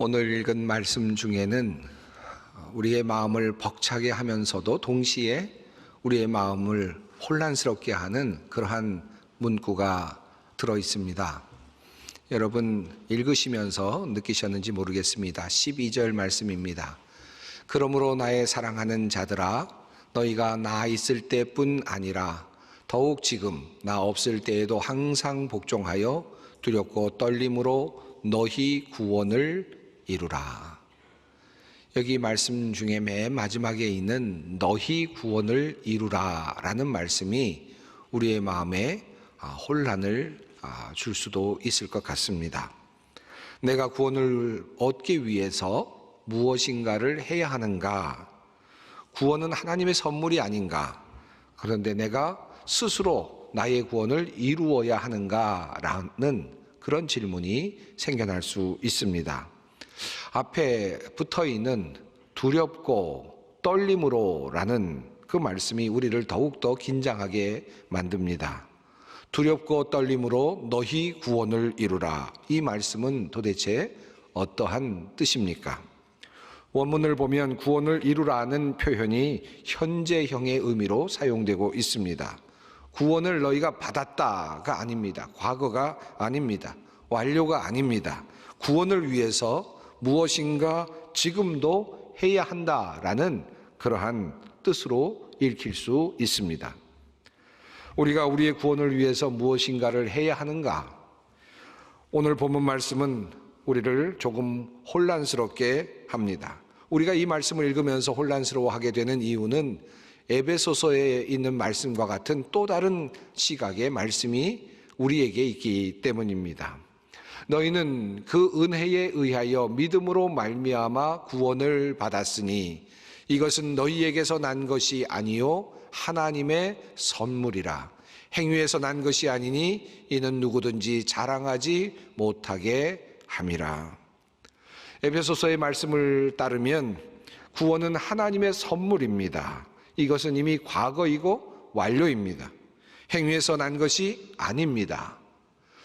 오늘 읽은 말씀 중에는 우리의 마음을 벅차게 하면서도 동시에 우리의 마음을 혼란스럽게 하는 그러한 문구가 들어 있습니다. 여러분 읽으시면서 느끼셨는지 모르겠습니다. 12절 말씀입니다. 그러므로 나의 사랑하는 자들아, 너희가 나 있을 때뿐 아니라 더욱 지금 나 없을 때에도 항상 복종하여 두렵고 떨림으로 너희 구원을 이루라. 여기 말씀 중에 맨 마지막에 있는 너희 구원을 이루라 라는 말씀이 우리의 마음에 혼란을 줄 수도 있을 것 같습니다. 내가 구원을 얻기 위해서 무엇인가를 해야 하는가? 구원은 하나님의 선물이 아닌가? 그런데 내가 스스로 나의 구원을 이루어야 하는가? 라는 그런 질문이 생겨날 수 있습니다. 앞에 붙어 있는 두렵고 떨림으로 라는 그 말씀이 우리를 더욱더 긴장하게 만듭니다. 두렵고 떨림으로 너희 구원을 이루라. 이 말씀은 도대체 어떠한 뜻입니까? 원문을 보면 구원을 이루라는 표현이 현재형의 의미로 사용되고 있습니다. 구원을 너희가 받았다가 아닙니다. 과거가 아닙니다. 완료가 아닙니다. 구원을 위해서 무엇인가 지금도 해야 한다라는 그러한 뜻으로 읽힐 수 있습니다. 우리가 우리의 구원을 위해서 무엇인가를 해야 하는가? 오늘 본문 말씀은 우리를 조금 혼란스럽게 합니다. 우리가 이 말씀을 읽으면서 혼란스러워하게 되는 이유는 에베소서에 있는 말씀과 같은 또 다른 시각의 말씀이 우리에게 있기 때문입니다. 너희는 그 은혜에 의하여 믿음으로 말미암아 구원을 받았으니 이것은 너희에게서 난 것이 아니요 하나님의 선물이라. 행위에서 난 것이 아니니 이는 누구든지 자랑하지 못하게 함이라. 에베소서의 말씀을 따르면 구원은 하나님의 선물입니다. 이것은 이미 과거이고 완료입니다. 행위에서 난 것이 아닙니다.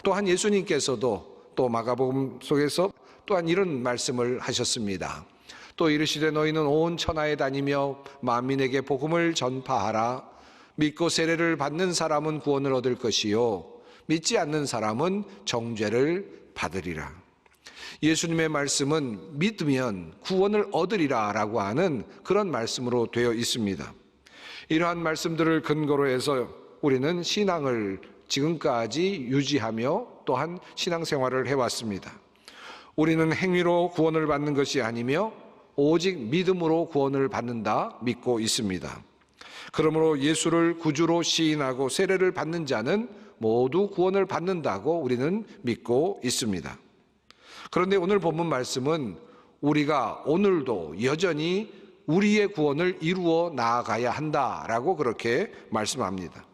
또한 예수님께서도 또 마가복음 속에서 또한 이런 말씀을 하셨습니다. 또 이르시되 너희는 온 천하에 다니며 만민에게 복음을 전파하라. 믿고 세례를 받는 사람은 구원을 얻을 것이요 믿지 않는 사람은 정죄를 받으리라. 예수님의 말씀은 믿으면 구원을 얻으리라 라고 하는 그런 말씀으로 되어 있습니다. 이러한 말씀들을 근거로 해서 우리는 신앙을 지금까지 유지하며 또한 신앙생활을 해왔습니다. 우리는 행위로 구원을 받는 것이 아니며 오직 믿음으로 구원을 받는다 믿고 있습니다. 그러므로 예수를 구주로 시인하고 세례를 받는 자는 모두 구원을 받는다고 우리는 믿고 있습니다. 그런데 오늘 본문 말씀은 우리가 오늘도 여전히 우리의 구원을 이루어 나아가야 한다라고 그렇게 말씀합니다.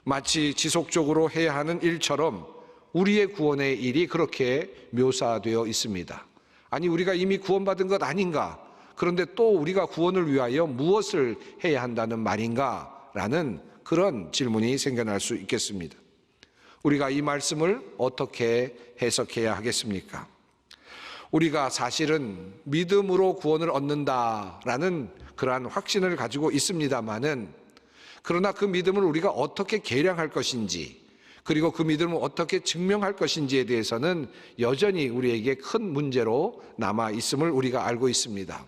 마치 지속적으로 해야 하는 일처럼 우리의 구원의 일이 그렇게 묘사되어 있습니다. 아니 우리가 이미 구원받은 것 아닌가? 그런데 또 우리가 구원을 위하여 무엇을 해야 한다는 말인가? 라는 그런 질문이 생겨날 수 있겠습니다. 우리가 이 말씀을 어떻게 해석해야 하겠습니까? 우리가 사실은 믿음으로 구원을 얻는다라는 그러한 확신을 가지고 있습니다마는 그러나 그 믿음을 우리가 어떻게 계량할 것인지 그리고 그 믿음을 어떻게 증명할 것인지에 대해서는 여전히 우리에게 큰 문제로 남아 있음을 우리가 알고 있습니다.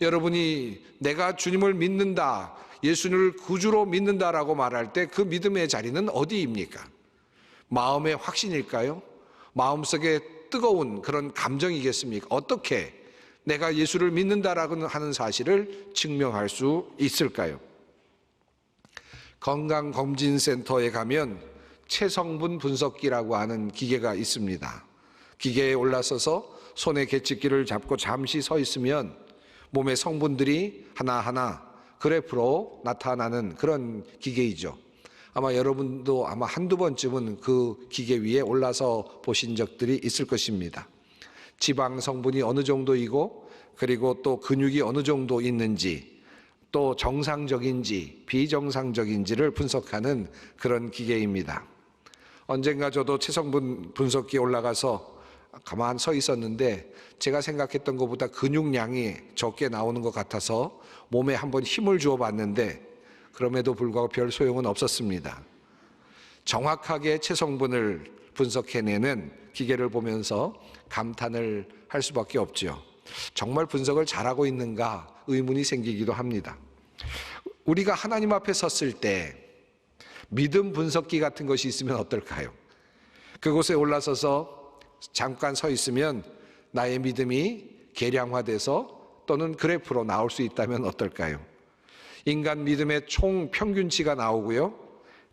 여러분이 내가 주님을 믿는다, 예수님을 구주로 믿는다라고 말할 때 그 믿음의 자리는 어디입니까? 마음의 확신일까요? 마음속에 뜨거운 그런 감정이겠습니까? 어떻게 내가 예수를 믿는다라고 하는 사실을 증명할 수 있을까요? 건강검진센터에 가면 체성분 분석기라고 하는 기계가 있습니다. 기계에 올라서서 손에 계측기를 잡고 잠시 서 있으면 몸의 성분들이 하나하나 그래프로 나타나는 그런 기계이죠. 아마 여러분도 아마 한두 번쯤은 그 기계 위에 올라서 보신 적들이 있을 것입니다. 지방 성분이 어느 정도이고 그리고 또 근육이 어느 정도 있는지 또 정상적인지 비정상적인지를 분석하는 그런 기계입니다. 언젠가 저도 체성분 분석기에 올라가서 가만 서 있었는데 제가 생각했던 것보다 근육량이 적게 나오는 것 같아서 몸에 한번 힘을 주어 봤는데 그럼에도 불구하고 별 소용은 없었습니다. 정확하게 체성분을 분석해내는 기계를 보면서 감탄을 할 수밖에 없죠. 정말 분석을 잘하고 있는가 의문이 생기기도 합니다. 우리가 하나님 앞에 섰을 때 믿음 분석기 같은 것이 있으면 어떨까요? 그곳에 올라서서 잠깐 서 있으면 나의 믿음이 계량화돼서 또는 그래프로 나올 수 있다면 어떨까요? 인간 믿음의 총 평균치가 나오고요.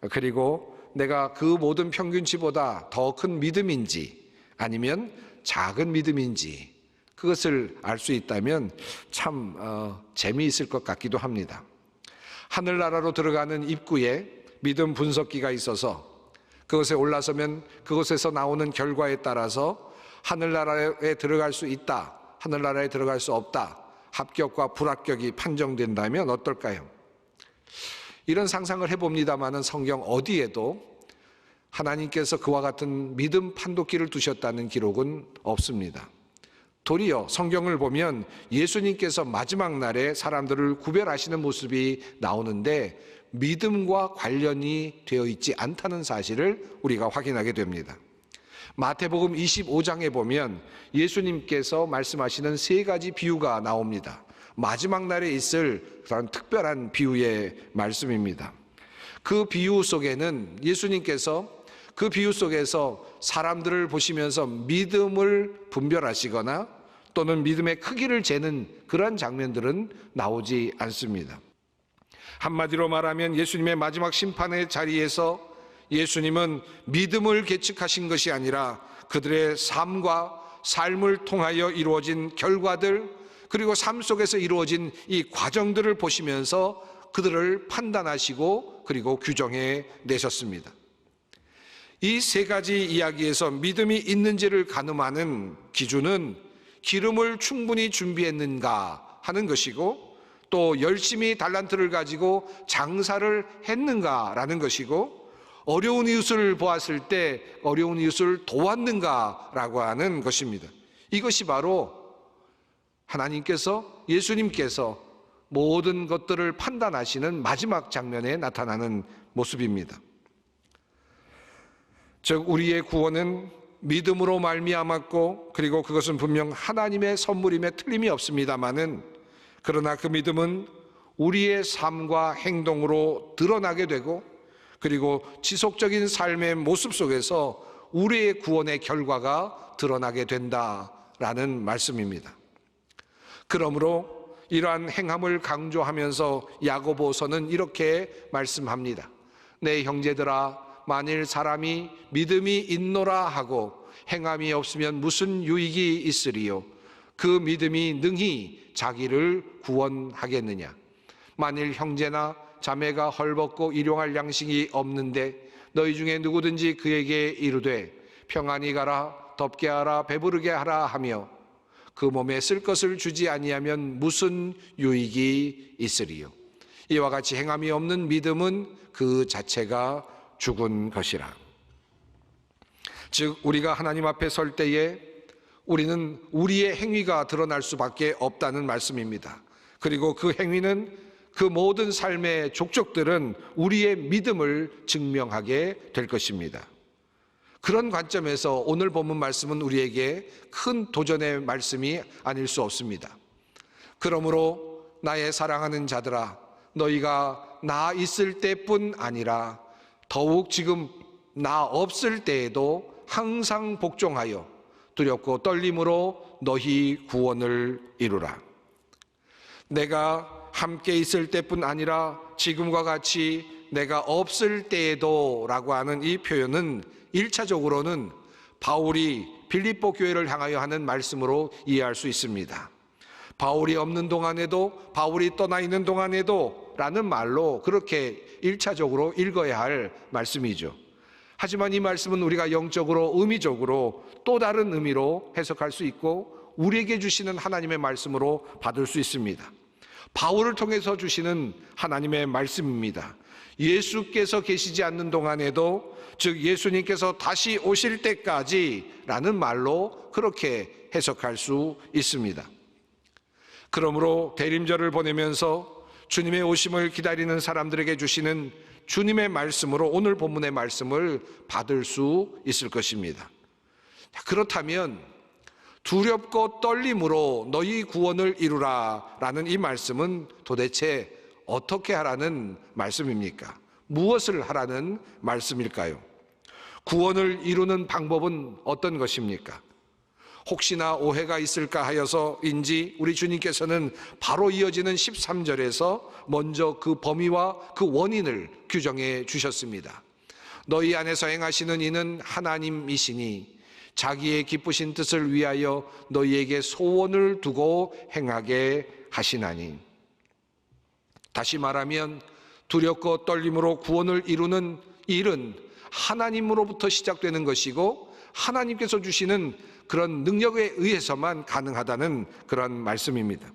그리고 내가 그 모든 평균치보다 더 큰 믿음인지 아니면 작은 믿음인지 그것을 알 수 있다면 참 재미있을 것 같기도 합니다. 하늘나라로 들어가는 입구에 믿음 분석기가 있어서 그것에 올라서면 그곳에서 나오는 결과에 따라서 하늘나라에 들어갈 수 있다, 하늘나라에 들어갈 수 없다, 합격과 불합격이 판정된다면 어떨까요? 이런 상상을 해봅니다마는 성경 어디에도 하나님께서 그와 같은 믿음 판독기를 두셨다는 기록은 없습니다. 도리어 성경을 보면 예수님께서 마지막 날에 사람들을 구별하시는 모습이 나오는데 믿음과 관련이 되어 있지 않다는 사실을 우리가 확인하게 됩니다. 마태복음 25장에 보면 예수님께서 말씀하시는 세 가지 비유가 나옵니다. 마지막 날에 있을 그런 특별한 비유의 말씀입니다. 그 비유 속에는 예수님께서 그 비유 속에서 사람들을 보시면서 믿음을 분별하시거나 또는 믿음의 크기를 재는 그런 장면들은 나오지 않습니다. 한마디로 말하면 예수님의 마지막 심판의 자리에서 예수님은 믿음을 계측하신 것이 아니라 그들의 삶과 삶을 통하여 이루어진 결과들 그리고 삶 속에서 이루어진 이 과정들을 보시면서 그들을 판단하시고 그리고 규정해 내셨습니다. 이 세 가지 이야기에서 믿음이 있는지를 가늠하는 기준은 기름을 충분히 준비했는가 하는 것이고 또 열심히 달란트를 가지고 장사를 했는가라는 것이고 어려운 이웃을 보았을 때 어려운 이웃을 도왔는가라고 하는 것입니다. 이것이 바로 하나님께서 예수님께서 모든 것들을 판단하시는 마지막 장면에 나타나는 모습입니다. 즉 우리의 구원은 믿음으로 말미암았고 그리고 그것은 분명 하나님의 선물임에 틀림이 없습니다마는 그러나 그 믿음은 우리의 삶과 행동으로 드러나게 되고 그리고 지속적인 삶의 모습 속에서 우리의 구원의 결과가 드러나게 된다라는 말씀입니다. 그러므로 이러한 행함을 강조하면서 야고보서는 이렇게 말씀합니다. 내 형제들아 만일 사람이 믿음이 있노라 하고 행함이 없으면 무슨 유익이 있으리요 그 믿음이 능히 자기를 구원하겠느냐 만일 형제나 자매가 헐벗고 일용할 양식이 없는데 너희 중에 누구든지 그에게 이르되 평안히 가라 덥게 하라 배부르게 하라 하며 그 몸에 쓸 것을 주지 아니하면 무슨 유익이 있으리요 이와 같이 행함이 없는 믿음은 그 자체가 죽은 것이라. 즉 우리가 하나님 앞에 설 때에 우리는 우리의 행위가 드러날 수밖에 없다는 말씀입니다. 그리고 그 행위는 그 모든 삶의 족적들은 우리의 믿음을 증명하게 될 것입니다. 그런 관점에서 오늘 본문 말씀은 우리에게 큰 도전의 말씀이 아닐 수 없습니다. 그러므로 나의 사랑하는 자들아 너희가 나 있을 때뿐 아니라 더욱 지금 나 없을 때에도 항상 복종하여 두렵고 떨림으로 너희 구원을 이루라. 내가 함께 있을 때뿐 아니라 지금과 같이 내가 없을 때에도 라고 하는 이 표현은 1차적으로는 바울이 빌립보 교회를 향하여 하는 말씀으로 이해할 수 있습니다. 바울이 없는 동안에도 바울이 떠나 있는 동안에도 라는 말로 그렇게 1차적으로 읽어야 할 말씀이죠. 하지만 이 말씀은 우리가 영적으로 의미적으로 또 다른 의미로 해석할 수 있고 우리에게 주시는 하나님의 말씀으로 받을 수 있습니다. 바울을 통해서 주시는 하나님의 말씀입니다. 예수께서 계시지 않는 동안에도, 즉 예수님께서 다시 오실 때까지라는 말로 그렇게 해석할 수 있습니다. 그러므로 대림절을 보내면서 주님의 오심을 기다리는 사람들에게 주시는 주님의 말씀으로 오늘 본문의 말씀을 받을 수 있을 것입니다. 그렇다면 두렵고 떨림으로 너희 구원을 이루라 라는 이 말씀은 도대체 어떻게 하라는 말씀입니까? 무엇을 하라는 말씀일까요? 구원을 이루는 방법은 어떤 것입니까? 혹시나 오해가 있을까 하여서인지 우리 주님께서는 바로 이어지는 13절에서 먼저 그 범위와 그 원인을 규정해 주셨습니다. 너희 안에서 행하시는 이는 하나님이시니 자기의 기쁘신 뜻을 위하여 너희에게 소원을 두고 행하게 하시나니. 다시 말하면 두렵고 떨림으로 구원을 이루는 일은 하나님으로부터 시작되는 것이고 하나님께서 주시는 그런 능력에 의해서만 가능하다는 그런 말씀입니다.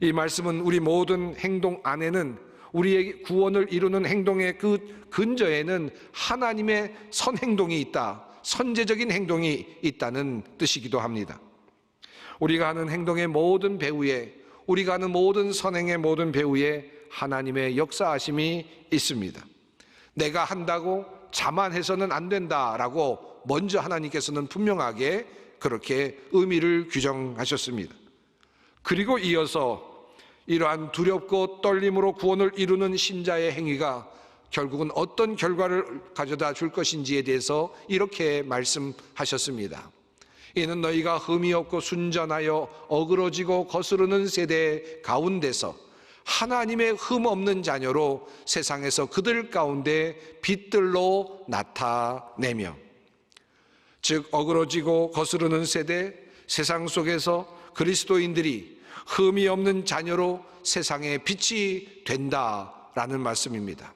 이 말씀은 우리 모든 행동 안에는, 우리의 구원을 이루는 행동의 그 근저에는 하나님의 선행동이 있다, 선제적인 행동이 있다는 뜻이기도 합니다. 우리가 하는 행동의 모든 배후에, 우리가 하는 모든 선행의 모든 배후에 하나님의 역사하심이 있습니다. 내가 한다고 자만해서는 안 된다라고 먼저 하나님께서는 분명하게 그렇게 의미를 규정하셨습니다. 그리고 이어서 이러한 두렵고 떨림으로 구원을 이루는 신자의 행위가 결국은 어떤 결과를 가져다 줄 것인지에 대해서 이렇게 말씀하셨습니다. 이는 너희가 흠이 없고 순전하여 어그러지고 거스르는 세대 가운데서 하나님의 흠 없는 자녀로 세상에서 그들 가운데 빛들로 나타내며, 즉 어그러지고 거스르는 세대, 세상 속에서 그리스도인들이 흠이 없는 자녀로 세상의 빛이 된다라는 말씀입니다.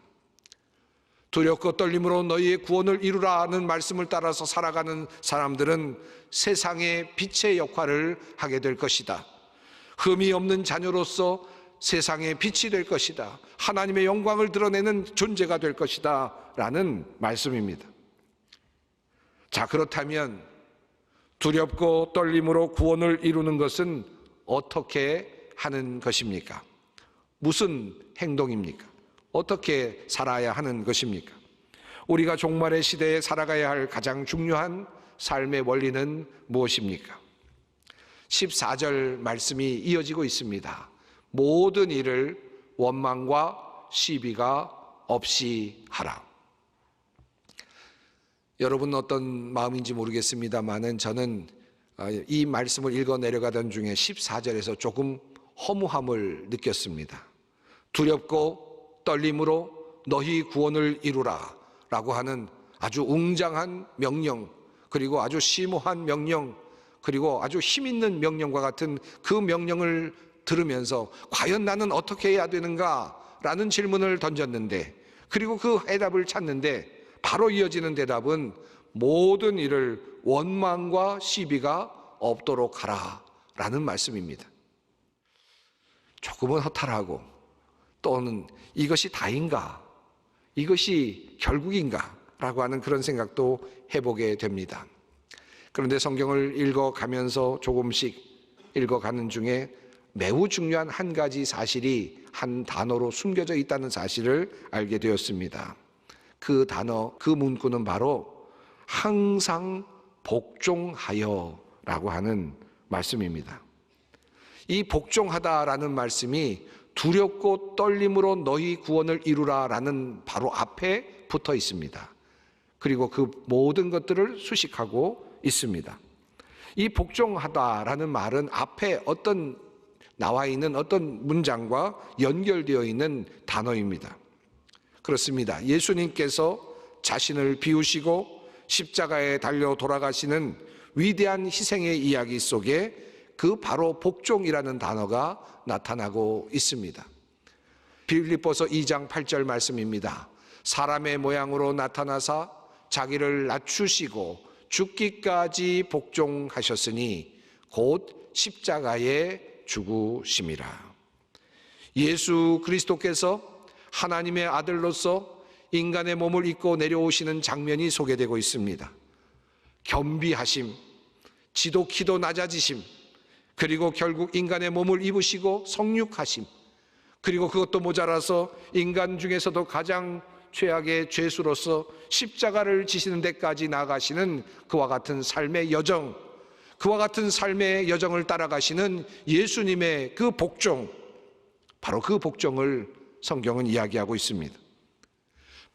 두렵고 떨림으로 너희의 구원을 이루라는 말씀을 따라서 살아가는 사람들은 세상의 빛의 역할을 하게 될 것이다. 흠이 없는 자녀로서 세상의 빛이 될 것이다. 하나님의 영광을 드러내는 존재가 될 것이다 라는 말씀입니다. 자, 그렇다면 두렵고 떨림으로 구원을 이루는 것은 어떻게 하는 것입니까? 무슨 행동입니까? 어떻게 살아야 하는 것입니까? 우리가 종말의 시대에 살아가야 할 가장 중요한 삶의 원리는 무엇입니까? 14절 말씀이 이어지고 있습니다. 모든 일을 원망과 시비가 없이 하라. 여러분 어떤 마음인지 모르겠습니다만은 저는 이 말씀을 읽어 내려가던 중에 14절에서 조금 허무함을 느꼈습니다. 두렵고 떨림으로 너희 구원을 이루라 라고 하는 아주 웅장한 명령, 그리고 아주 심오한 명령, 그리고 아주 힘있는 명령과 같은 그 명령을 들으면서 과연 나는 어떻게 해야 되는가 라는 질문을 던졌는데, 그리고 그 해답을 찾는데 바로 이어지는 대답은 모든 일을 원망과 시비가 없도록 하라 라는 말씀입니다. 조금은 허탈하고, 또는 이것이 다인가, 이것이 결국인가 라고 하는 그런 생각도 해보게 됩니다. 그런데 성경을 읽어가면서 조금씩 읽어가는 중에 매우 중요한 한 가지 사실이 한 단어로 숨겨져 있다는 사실을 알게 되었습니다. 그 단어, 그 문구는 바로 항상 복종하여 라고 하는 말씀입니다. 이 복종하다라는 말씀이 두렵고 떨림으로 너희 구원을 이루라 라는 바로 앞에 붙어 있습니다. 그리고 그 모든 것들을 수식하고 있습니다. 이 복종하다라는 말은 앞에 어떤 나와 있는 어떤 문장과 연결되어 있는 단어입니다. 그렇습니다. 예수님께서 자신을 비우시고 십자가에 달려 돌아가시는 위대한 희생의 이야기 속에 그 바로 복종이라는 단어가 나타나고 있습니다. 빌립보서 2장 8절 말씀입니다. 사람의 모양으로 나타나사 자기를 낮추시고 죽기까지 복종하셨으니 곧 십자가에 죽으심이라. 예수 그리스도께서 하나님의 아들로서 인간의 몸을 입고 내려오시는 장면이 소개되고 있습니다. 겸비하심, 지독히도 낮아지심, 그리고 결국 인간의 몸을 입으시고 성육하심, 그리고 그것도 모자라서 인간 중에서도 가장 최악의 죄수로서 십자가를 지시는 데까지 나아가시는 그와 같은 삶의 여정, 그와 같은 삶의 여정을 따라가시는 예수님의 그 복종, 바로 그 복종을 성경은 이야기하고 있습니다.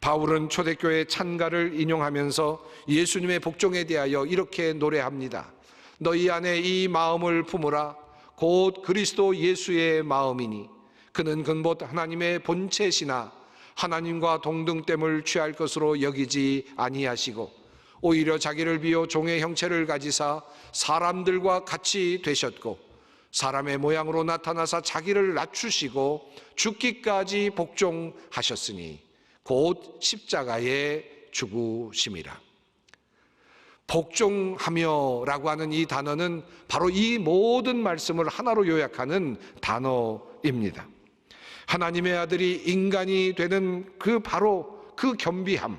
바울은 초대교회 찬가를 인용하면서 예수님의 복종에 대하여 이렇게 노래합니다. 너희 안에 이 마음을 품으라. 곧 그리스도 예수의 마음이니 그는 근본 하나님의 본체시나 하나님과 동등됨을 취할 것으로 여기지 아니하시고 오히려 자기를 비워 종의 형체를 가지사 사람들과 같이 되셨고 사람의 모양으로 나타나사 자기를 낮추시고 죽기까지 복종하셨으니 곧 십자가에 죽으심이라. 복종하며 라고 하는 이 단어는 바로 이 모든 말씀을 하나로 요약하는 단어입니다. 하나님의 아들이 인간이 되는 그 바로 그 겸비함,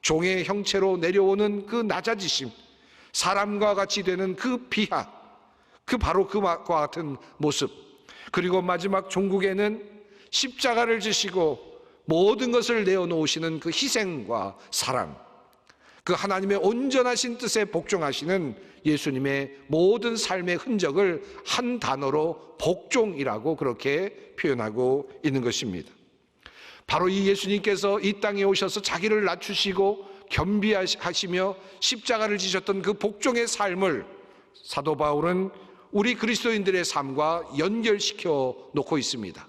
종의 형체로 내려오는 그 낮아지심, 사람과 같이 되는 그 비하, 그 바로 그와 같은 모습, 그리고 마지막 종국에는 십자가를 지시고 모든 것을 내어놓으시는 그 희생과 사랑, 그 하나님의 온전하신 뜻에 복종하시는 예수님의 모든 삶의 흔적을 한 단어로 복종이라고 그렇게 표현하고 있는 것입니다. 바로 이 예수님께서 이 땅에 오셔서 자기를 낮추시고 겸비하시며 십자가를 지셨던 그 복종의 삶을 사도 바울은 우리 그리스도인들의 삶과 연결시켜 놓고 있습니다.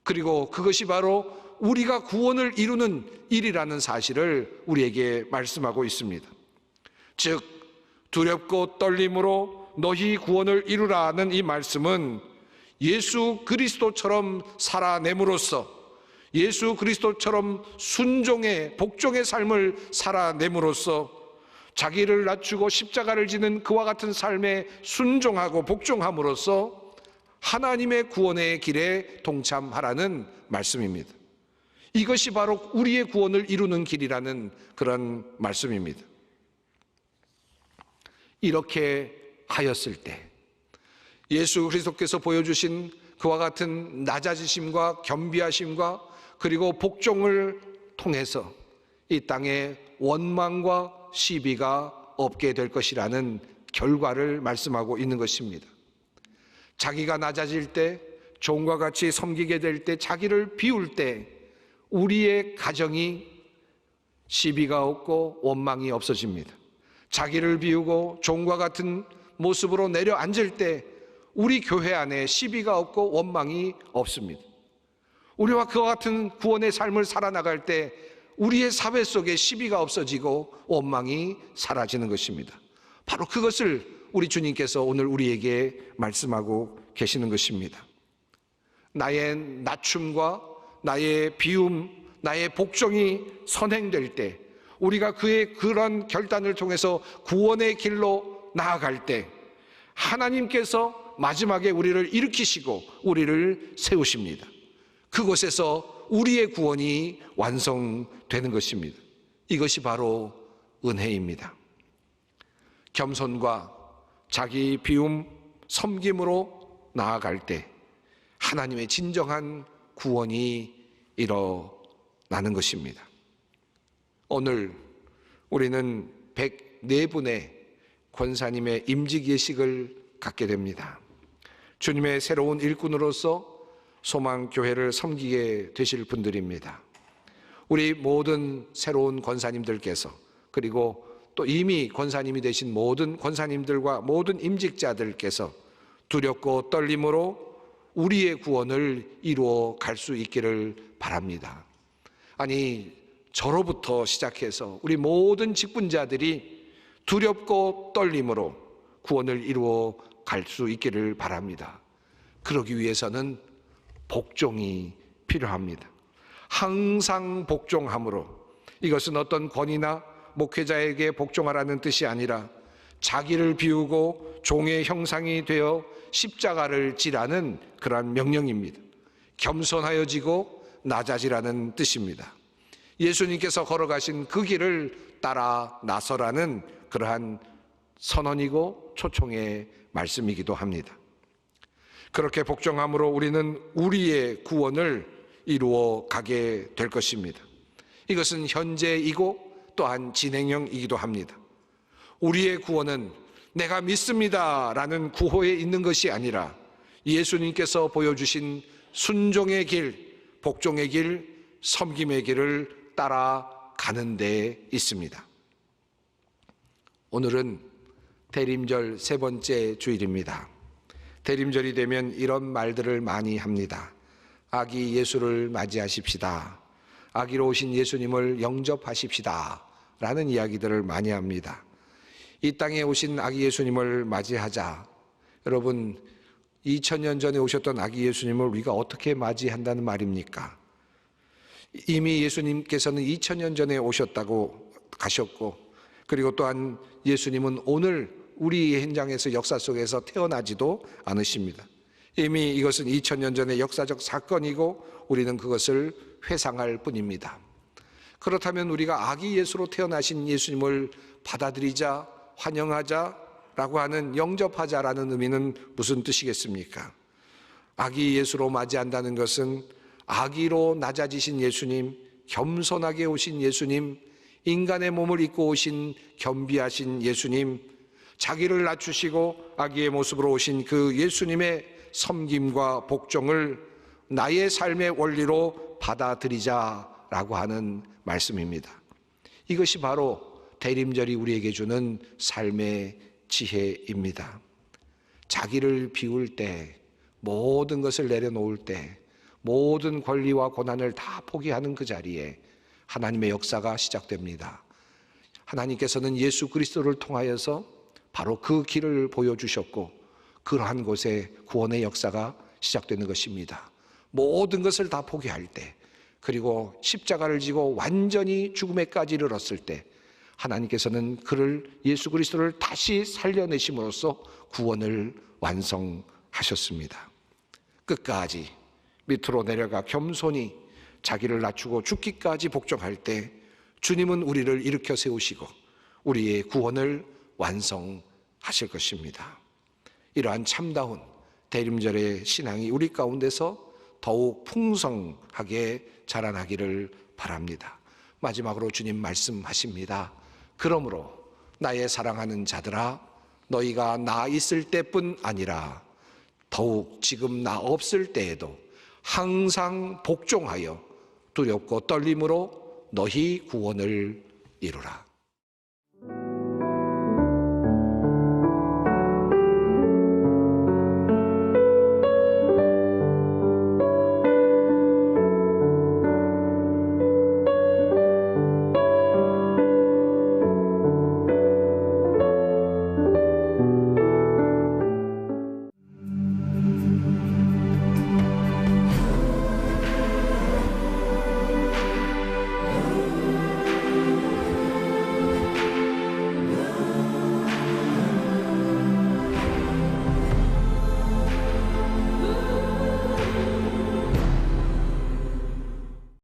그리고 그것이 바로 우리가 구원을 이루는 일이라는 사실을 우리에게 말씀하고 있습니다. 즉 두렵고 떨림으로 너희 구원을 이루라는 이 말씀은 예수 그리스도처럼 살아냄으로써, 예수 그리스도처럼 순종의 복종의 삶을 살아냄으로써 자기를 낮추고 십자가를 지는 그와 같은 삶에 순종하고 복종함으로써 하나님의 구원의 길에 동참하라는 말씀입니다. 이것이 바로 우리의 구원을 이루는 길이라는 그런 말씀입니다. 이렇게 하였을 때 예수 그리스도께서 보여주신 그와 같은 낮아지심과 겸비하심과 그리고 복종을 통해서 이 땅에 원망과 시비가 없게 될 것이라는 결과를 말씀하고 있는 것입니다. 자기가 낮아질 때, 종과 같이 섬기게 될 때, 자기를 비울 때 우리의 가정이 시비가 없고 원망이 없어집니다. 자기를 비우고 종과 같은 모습으로 내려앉을 때 우리 교회 안에 시비가 없고 원망이 없습니다. 우리와 그와 같은 구원의 삶을 살아나갈 때 우리의 사회 속에 시비가 없어지고 원망이 사라지는 것입니다. 바로 그것을 우리 주님께서 오늘 우리에게 말씀하고 계시는 것입니다. 나의 낮춤과 나의 비움, 나의 복종이 선행될 때, 우리가 그의 그런 결단을 통해서 구원의 길로 나아갈 때 하나님께서 마지막에 우리를 일으키시고 우리를 세우십니다. 그곳에서 우리의 구원이 완성되는 것입니다. 이것이 바로 은혜입니다. 겸손과 자기 비움, 섬김으로 나아갈 때 하나님의 진정한 구원이 일어나는 것입니다. 오늘 우리는 104분의 권사님의 임직예식을 갖게 됩니다. 주님의 새로운 일꾼으로서 소망교회를 섬기게 되실 분들입니다. 우리 모든 새로운 권사님들께서, 그리고 또 이미 권사님이 되신 모든 권사님들과 모든 임직자들께서 두렵고 떨림으로 우리의 구원을 이루어 갈 수 있기를 바랍니다. 아니, 저로부터 시작해서 우리 모든 직분자들이 두렵고 떨림으로 구원을 이루어 갈 수 있기를 바랍니다. 그러기 위해서는 복종이 필요합니다. 항상 복종함으로, 이것은 어떤 권위나 목회자에게 복종하라는 뜻이 아니라 자기를 비우고 종의 형상이 되어 십자가를 지라는 그러한 명령입니다. 겸손하여지고 낮아지라는 뜻입니다. 예수님께서 걸어가신 그 길을 따라 나서라는 그러한 선언이고 초청의 말씀이기도 합니다. 그렇게 복종함으로 우리는 우리의 구원을 이루어 가게 될 것입니다. 이것은 현재이고 또한 진행형이기도 합니다. 우리의 구원은 내가 믿습니다라는 구호에 있는 것이 아니라 예수님께서 보여주신 순종의 길, 복종의 길, 섬김의 길을 따라가는 데 있습니다. 오늘은 대림절 세 번째 주일입니다. 대림절이 되면 이런 말들을 많이 합니다. 아기 예수를 맞이하십시다. 아기로 오신 예수님을 영접하십시다. 라는 이야기들을 많이 합니다. 이 땅에 오신 아기 예수님을 맞이하자. 여러분, 2000년 전에 오셨던 아기 예수님을 우리가 어떻게 맞이한다는 말입니까? 이미 예수님께서는 2000년 전에 오셨다고 가셨고, 그리고 또한 예수님은 오늘 우리 현장에서 역사 속에서 태어나지도 않으십니다. 이미 이것은 2000년 전의 역사적 사건이고 우리는 그것을 회상할 뿐입니다. 그렇다면 우리가 아기 예수로 태어나신 예수님을 받아들이자, 환영하자라고 하는 영접하자라는 의미는 무슨 뜻이겠습니까? 아기 예수로 맞이한다는 것은 아기로 낮아지신 예수님, 겸손하게 오신 예수님, 인간의 몸을 입고 오신 겸비하신 예수님, 자기를 낮추시고 아기의 모습으로 오신 그 예수님의 섬김과 복종을 나의 삶의 원리로 받아들이자라고 하는 말씀입니다. 이것이 바로 대림절이 우리에게 주는 삶의 지혜입니다. 자기를 비울 때, 모든 것을 내려놓을 때, 모든 권리와 고난을 다 포기하는 그 자리에 하나님의 역사가 시작됩니다. 하나님께서는 예수 그리스도를 통하여서 바로 그 길을 보여주셨고 그러한 곳에 구원의 역사가 시작되는 것입니다. 모든 것을 다 포기할 때, 그리고 십자가를 지고 완전히 죽음에까지 이르렀을 때 하나님께서는 그를, 예수 그리스도를 다시 살려내심으로써 구원을 완성하셨습니다. 끝까지 밑으로 내려가 겸손히 자기를 낮추고 죽기까지 복종할 때 주님은 우리를 일으켜 세우시고 우리의 구원을 완성하실 것입니다. 이러한 참다운 대림절의 신앙이 우리 가운데서 더욱 풍성하게 자라나기를 바랍니다. 마지막으로 주님 말씀하십니다. 그러므로 나의 사랑하는 자들아, 너희가 나 있을 때뿐 아니라 더욱 지금 나 없을 때에도 항상 복종하여 두렵고 떨림으로 너희 구원을 이루라.